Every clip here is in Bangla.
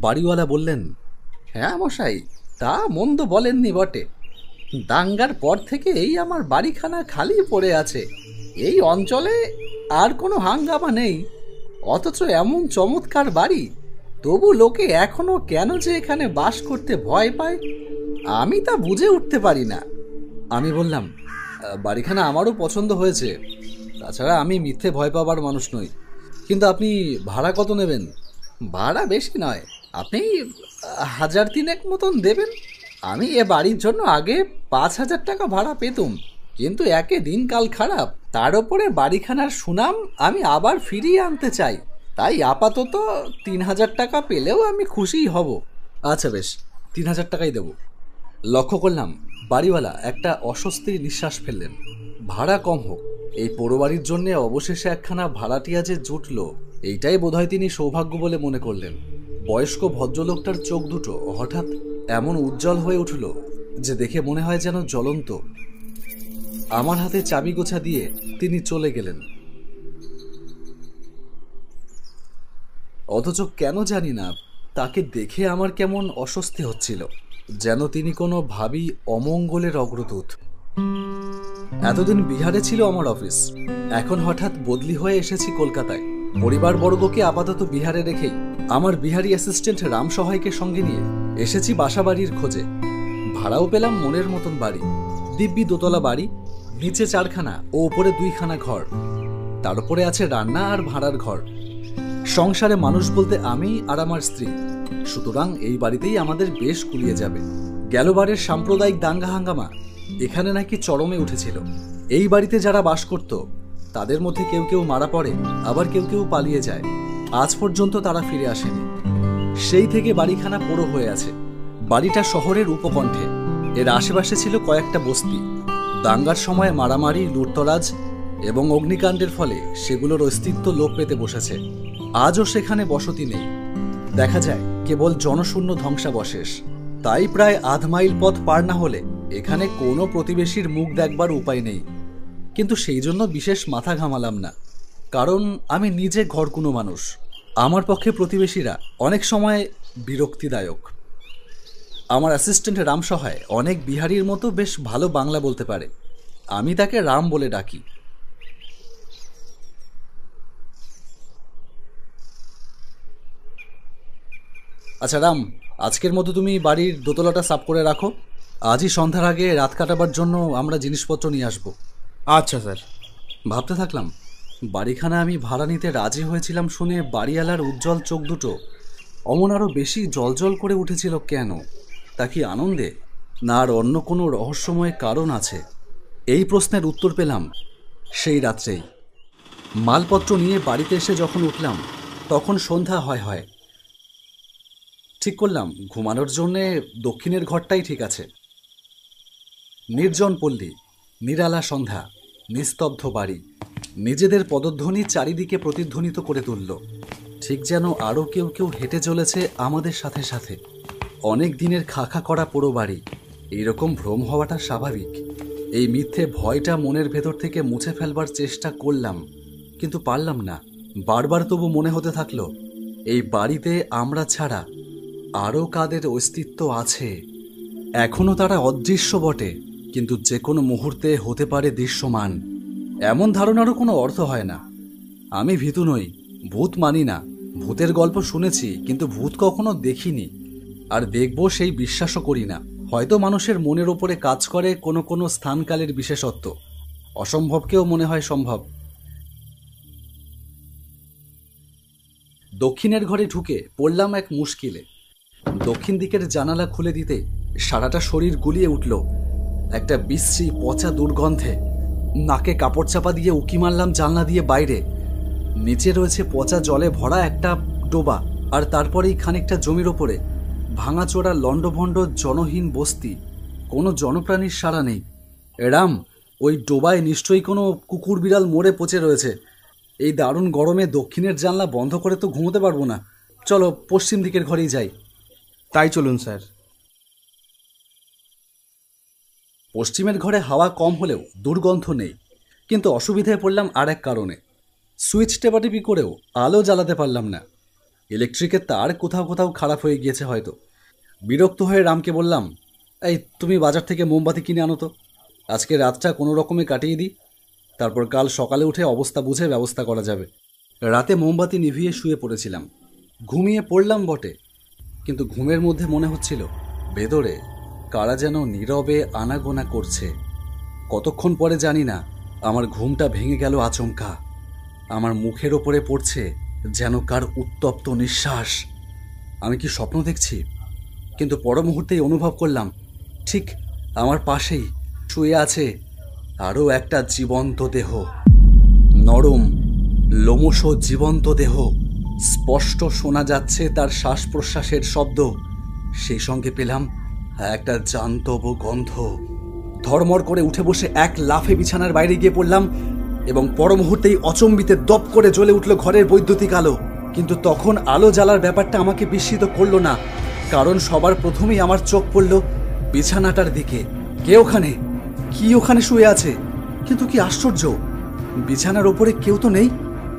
বাড়িওয়ালা বললেন, হ্যাঁ মশাই, তা মন্দ বলেননি বটে। দাঙ্গার পর থেকে এই আমার বাড়িখানা খালি পড়ে আছে। এই অঞ্চলে আর কোনো হাঙ্গামা নেই, অথচ এমন চমৎকার বাড়ি, তবু লোকে এখনো কেন যে এখানে বাস করতে ভয় পায়, আমি তা বুঝে উঠতে পারি না। আমি বললাম, বাড়িখানা আমারও পছন্দ হয়েছে, তাছাড়া আমি মিথ্যে ভয় পাবার মানুষ নই। কিন্তু আপনি ভাড়া কত নেবেন? ভাড়া বেশি নয়, আপনি 1,000 মতন দেবেন। আমি এ বাড়ির জন্য আগে 5,000 টাকা ভাড়া পেতুম, কিন্তু একে দিনকাল খারাপ, তার ওপরে বাড়িখানার সুনাম আমি আবার ফিরিয়ে আনতে চাই। তাই আপাতত 3,000 টাকা পেলেও আমি খুশিই হব। আচ্ছা বেশ, 3,000 টাকাই দেব। লক্ষ্য করলাম বাড়িওয়ালা একটা অস্বস্তির নিঃশ্বাস ফেললেন। ভাড়া কম হোক, এই পোড়োবাড়ির জন্যে অবশেষে একখানা ভাড়াটিয়া যে জুটল, এইটাই বোধহয় তিনি সৌভাগ্য বলে মনে করলেন। বয়স্ক ভদ্রলোকটার চোখ দুটো হঠাৎ এমন উজ্জ্বল হয়ে উঠল যে দেখে মনে হয় যেন জ্বলন্ত। আমার হাতে চাবি গোছা দিয়ে তিনি চলে গেলেন। অথচ কেন জানি না, তাকে দেখে আমার কেমন অস্বস্তি হচ্ছিল, যেন তিনি কোনো ভাবী অমঙ্গলের অগ্রদূত। এতদিন বিহারে ছিল আমার অফিস, এখন হঠাৎ বদলি হয়ে এসেছি কলকাতায়। পরিবারবর্গকে আপাতত বিহারে রেখেই আমার বিহারি অ্যাসিস্ট্যান্ট রাম সহায়কে সঙ্গে নিয়ে এসেছি বাসাবাড়ির খোঁজে। ভাড়াও পেলাম মনের মতন বাড়ি, দিব্যি দোতলা বাড়ি, নিচে 4খানা ও উপরে 2খানা ঘর, তার উপরে আছে রান্না আর ভাড়ার ঘর। সংসারে মানুষ বলতে আমি আর আমার স্ত্রী, সুতরাং এই বাড়িতেই আমাদের বেশ কুলিয়ে যাবে। গেলবারের সাম্প্রদায়িক দাঙ্গা হাঙ্গামা এখানে নাকি চরমে উঠেছিল। এই বাড়িতে যারা বাস করত তাদের মধ্যে কেউ কেউ মারা পড়ে, আবার কেউ কেউ পালিয়ে যায়। আজ পর্যন্ত তারা ফিরে আসেনি। সেই থেকে বাড়িখানা পোড়ো হয়ে আছে। বাড়িটা শহরের উপকণ্ঠে, এর আশেপাশে ছিল কয়েকটা বস্তি। দাঙ্গার সময় মারামারি, লুটতরাজ এবং অগ্নিকাণ্ডের ফলে সেগুলোর অস্তিত্ব লোপ পেতে বসেছে। আজও সেখানে বসতি নেই, দেখা যায় কেবল জনশূন্য ধ্বংসাবশেষ। তাই প্রায় 1/2 মাইল পথ পার না হলে এখানে কোনো প্রতিবেশীর মুখ দেখবার উপায় নেই। কিন্তু সেই জন্য বিশেষ মাথা ঘামালাম না, কারণ আমি নিজে ঘরকুনো মানুষ। আমার পক্ষে প্রতিবেশীরা অনেক সময় বিরক্তিদায়ক। আমার অ্যাসিস্ট্যান্ট রাম সহায় অনেক বিহারির মতো বেশ ভালো বাংলা বলতে পারে, আমি তাকে রাম বলে ডাকি। আচ্ছা রাম, আজকের মতো তুমি বাড়ির দোতলাটা সাফ করে রাখো। আজই সন্ধ্যার আগে রাত কাটাবার জন্য আমরা জিনিসপত্র নিয়ে আসব। আচ্ছা স্যার। ভাবতে থাকলাম, বাড়িখানা আমি ভাড়া নিতে রাজি হয়েছিলাম শুনে বাড়িওয়ালার উজ্জ্বল চোখ দুটো অমন আরও বেশি জলজল করে উঠেছিল কেন? তা কি আনন্দে, না আর অন্য কোনো রহস্যময় কারণ আছে? এই প্রশ্নের উত্তর পেলাম সেই রাত্রেই। মালপত্র নিয়ে বাড়িতে এসে যখন উঠলাম তখন সন্ধ্যা হয় হয়। ঠিক করলাম ঘুমানোর জন্যে দক্ষিণের ঘরটাই ঠিক আছে। নির্জন পল্লী, নিরালা সন্ধ্যা, নিস্তব্ধ বাড়ি, নিজেদের পদধ্বনি চারিদিকে প্রতিধ্বনিত করে তুলল, ঠিক যেন আরও কেউ কেউ হেঁটে চলেছে আমাদের সাথে সাথে। অনেক দিনের খাখা করা পোড়ো বাড়ি, এইরকম ভ্রম হওয়াটা স্বাভাবিক। এই মিথ্যে ভয়টা মনের ভেতর থেকে মুছে ফেলবার চেষ্টা করলাম, কিন্তু পারলাম না। বারবার তবু মনে হতে থাকলো এই বাড়িতে আমরা ছাড়া আরও কাদের অস্তিত্ব আছে। এখনো তারা অদৃশ্য বটে, কিন্তু যে কোনো মুহূর্তে হতে পারে দৃশ্যমান। এমন ধারণারও কোনো অর্থ হয় না। আমি ভীতু নই, ভূত মানি না। ভূতের গল্প শুনেছি, কিন্তু ভূত কখনো দেখিনি, আর দেখব সেই বিশ্বাসও করি না। হয়তো মানুষের মনের ওপরে কাজ করে কোনো কোনো স্থানকালের বিশেষত্ব, অসম্ভবকেও মনে হয় সম্ভব। দক্ষিণের ঘরে ঢুকে পড়লাম এক মুশকিলে। দক্ষিণ দিকের জানালা খুলে দিতে সারাটা শরীর গুলিয়ে উঠল একটা বিশ্রী পচা দুর্গন্ধে। নাকে কাপড় চাপা দিয়ে উকি মারলাম জানলা দিয়ে বাইরে। নিচে রয়েছে পচা জলে ভরা একটা ডোবা, আর তারপরেই খানিকটা জমির ওপরে ভাঙাচোরা লণ্ডভণ্ড জনহীন বস্তি। কোনো জনপ্রাণীর সাড়া নেই। রাম, ওই ডোবায় নিশ্চয়ই কোনো কুকুর বিড়াল মরে পচে রয়েছে। এই দারুণ গরমে দক্ষিণের জানলা বন্ধ করে তো ঘুমোতে পারবো না। চলো পশ্চিম দিকের ঘরেই যাই। তাই চলুন স্যার। পশ্চিমের ঘরে হাওয়া কম হলেও দুর্গন্ধ নেই, কিন্তু অসুবিধায় পড়লাম আর এক কারণে। সুইচ টেপাটেপি করেও আলো জ্বালাতে পারলাম না। ইলেকট্রিকের তার কোথাও কোথাও খারাপ হয়ে গিয়েছে হয়তো। বিরক্ত হয়ে রামকে বললাম, এই তুমি বাজার থেকে মোমবাতি কিনে আনো তো, আজকে রাতটা কোনো রকমে কাটিয়ে দিই, তারপর কাল সকালে উঠে অবস্থা বুঝে ব্যবস্থা করা যাবে। রাতে মোমবাতি নিভিয়ে শুয়ে পড়েছিলাম। ঘুমিয়ে পড়লাম বটে, কিন্তু ঘুমের মধ্যে মনে হচ্ছিল ভেতরে কারা যেন নীরবে আনাগোনা করছে। কতক্ষণ পরে জানি না, আমার ঘুমটা ভেঙে গেল আচমকা। আমার মুখের ওপরে পড়ছে যেন কার উত্তপ্ত নিঃশ্বাস। আমি কি স্বপ্ন দেখছি? কিন্তু পর মুহূর্তেই অনুভব করলাম ঠিক আমার পাশেই শুয়ে আছে আরও একটা জীবন্ত দেহ। নরম লোমশ জীবন্ত দেহ, স্পষ্ট শোনা যাচ্ছে তার শ্বাস প্রশ্বাসের শব্দ, সেই সঙ্গে পেলাম একটা জান্তব গন্ধ। ধড়মড় করে উঠে বসে এক লাফে বিছানার বাইরে গিয়ে পড়লাম এবং পর মুহূর্তেই অচম্বিতে দপ করে জ্বলে উঠল ঘরের বৈদ্যুতিক আলো। কিন্তু তখন আলো জ্বালার ব্যাপারটা আমাকে বিস্মিত করল না, কারণ সবার প্রথমেই আমার চোখ পড়ল বিছানাটার দিকে। কে ওখানে? কি ওখানে শুয়ে আছে? কিন্তু কি আশ্চর্য, বিছানার ওপরে কেউ তো নেই।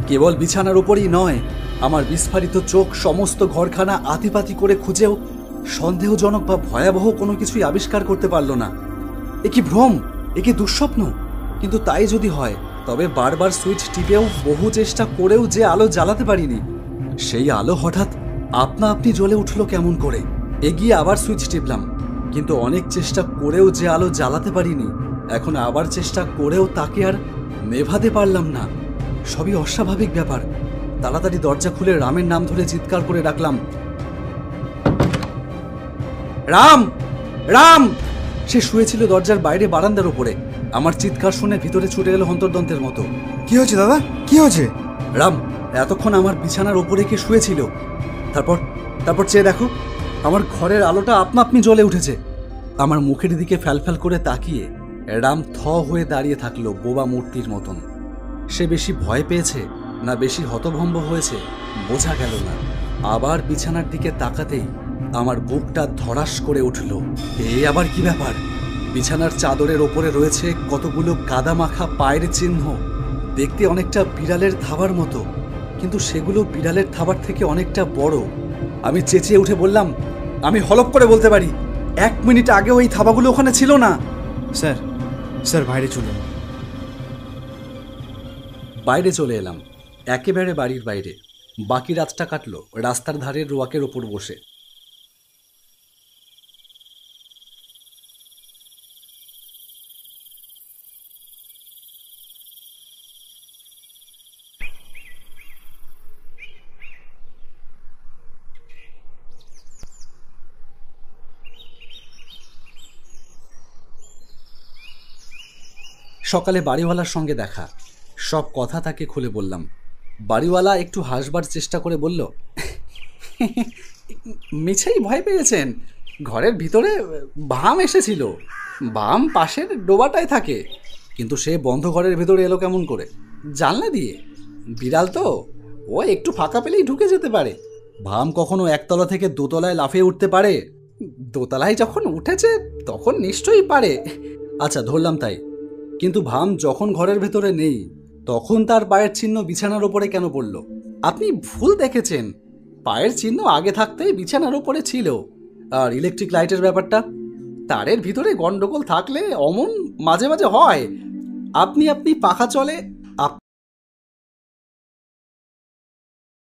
কেবল বিছানার ওপরেই নয়, আমার বিস্ফারিত চোখ সমস্ত ঘরখানা আতিপাতি করে খুঁজেও সন্দেহজনক বা ভয়াবহ কোনো কিছুই আবিষ্কার করতে পারল না। এ কি ভ্রম, এ কি দুঃস্বপ্ন? কিন্তু তাই যদি হয়, তবে বারবার সুইচ টিপেও বহু চেষ্টা করেও যে আলো জ্বালাতে পারিনি, সেই আলো হঠাৎ আপনা আপনি জ্বলে উঠল কেমন করে। এগিয়ে আবার সুইচ টিপলাম, কিন্তু অনেক চেষ্টা করেও যে আলো জ্বালাতে পারিনি। এখন আবার চেষ্টা করেও তাকে আর নেভাতে পারলাম না। সবই অস্বাভাবিক ব্যাপার। তাড়াতাড়ি দরজা খুলে রামের নাম ধরে চিৎকার করে ডাকলাম, রাম, রাম! সে শুয়েছিল দরজার বাইরে বারান্দার উপরে। আমার চিৎকার শুনে ভিতরে ছুটে এলো হন্তর্দন্তের মতো। কি হয়েছে দাদা, কি হয়েছে? রাম এতক্ষণ আমার বিছানার ওপরে কে শুয়েছিল। তারপর তারপর চেয়ে দেখো, আমার ঘরের আলোটা আপনা আপনি জ্বলে উঠেছে। আমার মুখের দিকে ফ্যালফ্যাল করে তাকিয়ে রাম থ হয়ে দাঁড়িয়ে থাকলো বোবা মূর্তির মতন। সে বেশি ভয় পেয়েছে না বেশি হতভম্ব হয়েছে বোঝা গেল না। আবার বিছানার দিকে তাকাতেই আমার বুকটা ধড়াস করে উঠল। এ আবার কি ব্যাপার? বিছানার চাদরের ওপরে রয়েছে কতগুলো কাদা মাখা পায়ের চিহ্ন, দেখতে অনেকটা বিড়ালের থাবার মতো, কিন্তু সেগুলো বিড়ালের থাবার থেকে অনেকটা বড়। আমি চেঁচিয়ে উঠে বললাম, আমি হলপ করে বলতে পারি 1 মিনিট আগেও এই থাবাগুলো ওখানে ছিল না। স্যার, স্যার বাইরে চলুন। বাইরে চলে এলাম, একেবারে বাড়ির বাইরে। বাকি রাতটা কাটলো রাস্তার ধারের রোয়াকের ওপর বসে। সকালে বাড়িওয়ালার সঙ্গে দেখা, সব কথা তাকে খুলে বললাম। বাড়িওয়ালা একটু হাসবার চেষ্টা করে বলল, মিছেই ভয় পেয়েছেন, ঘরের ভিতরে বাম এসেছিল। বাম পাশের ডোবাটায় থাকে, কিন্তু সে বন্ধ ঘরের ভেতরে এলো কেমন করে? জানলা দিয়ে। বিড়াল তো, ও একটু ফাঁকা পেলেই ঢুকে যেতে পারে। ভাম কখনো একতলা থেকে দোতলায় লাফিয়ে উঠতে পারে? দোতলায় যখন উঠেছে তখন নিশ্চয়ই পারে। আচ্ছা ধরলাম তাই, কিন্তু ভাম যখন ঘরের ভেতরে নেই তখন তার পায়ের চিহ্ন বিছানার ওপরে কেন পড়ল? আপনি ভুল দেখেছেন, পায়ের চিহ্ন আগে থাকতেই বিছানার ওপরে ছিল। আর ইলেকট্রিক লাইটের ব্যাপারটা, তারের ভিতরে গন্ডগোল থাকলে অমন মাঝে মাঝে হয়। আপনি পাখা চলে